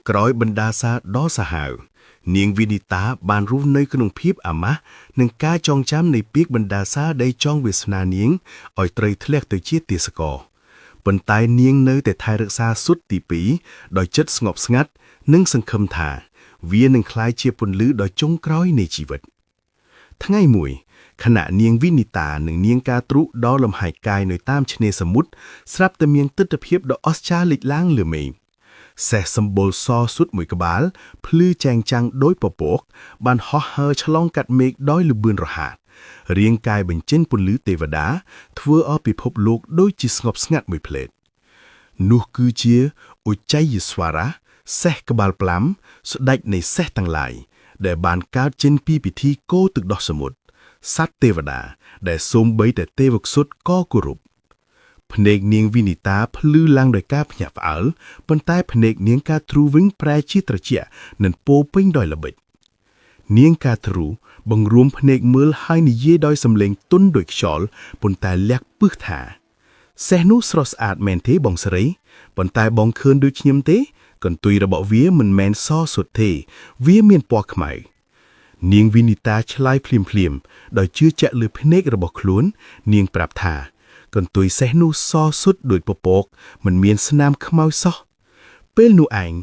ក្រោយបណ្ដាសាដ៏សាហាវនាងវិនីតាបានរស់នៅក្នុងភាពអាម៉ាស់នឹងការចងចាំនៃពាក្យបណ្ដាសាដែលចងវាសនានាងឲ្យត្រូវធ្លាក់ទៅជាទាសករប៉ុន្តែនាងនៅតែថែរក្សាសុទ្ធទី2ដោយចិត្តស្ងប់ស្ងាត់និងសង្ឃឹមថាវានឹងក្លាយជាពន្លឺដ៏ចុងក្រោយនៃជីវិតថ្ងៃមួយខណៈនាងវិនីតានិងនាងការទ្រុដ៏លំហែកាយនៅតាមឆ្នេរសមុទ្រស្រាប់តែមានទិដ្ឋភាពដ៏អស្ចារ្យលេចឡើងលើមេឃសេះសម្បុរសសុទ្ធមួយក្បាលភ្លឺចែងចាំងដោយពពកបានហោះហើរឆ្លងកាត់មេឃដោយលឿនរហ័សរាងកាយបញ្ចេញពន្លឺទេវតាធ្វើឲ្យពិភពលោកដូចជាស្ងប់ស្ងាត់មួយភ្លែតនោះគឺជាឧច្ចយស្វារៈសេះក្បាលផ្លាំស្ដេចនៃសេះទាំងឡាយដែលបានកើតចេញពីពិធីកូរទឹកដោះសមុទ្រសត្វទេវតាដែលសូម្បីតែទេវក្សត្រក៏គោរពភ្នែកនាងវិនីតាភ្លឺឡើងដោយការភ្ញាក់ផ្អើលប៉ុន្តែភ្នែកនាងការទ្រូវិញប្រែជាត្រជាក់និងពោពេញដោយល្បិចនាងការទ្រូបង្រួមភ្នែកមើលហើយនិយាយដោយសំឡេងទន់ដូចខ្យល់ប៉ុន្តែលះពឹសថាសេះនោះស្រស់ស្អាតមែនទេបងស្រីប៉ុន្តែបងឃើញដូចខ្ញុំទេកន្ទុយរបស់វាមិនមែនសសុទ្ធទេវាមានពណ៌ខ្មៅនាងវិនីតាឆ្លើយភ្លាមៗដោយជឿជាក់លើភ្នែករបស់ខ្លួននាងប្រាប់ថាកន្ទុយសេះនោះសសុទ្ធដូចពពកមិនមានស្នាមខ្មៅសោះពេលនោះឯង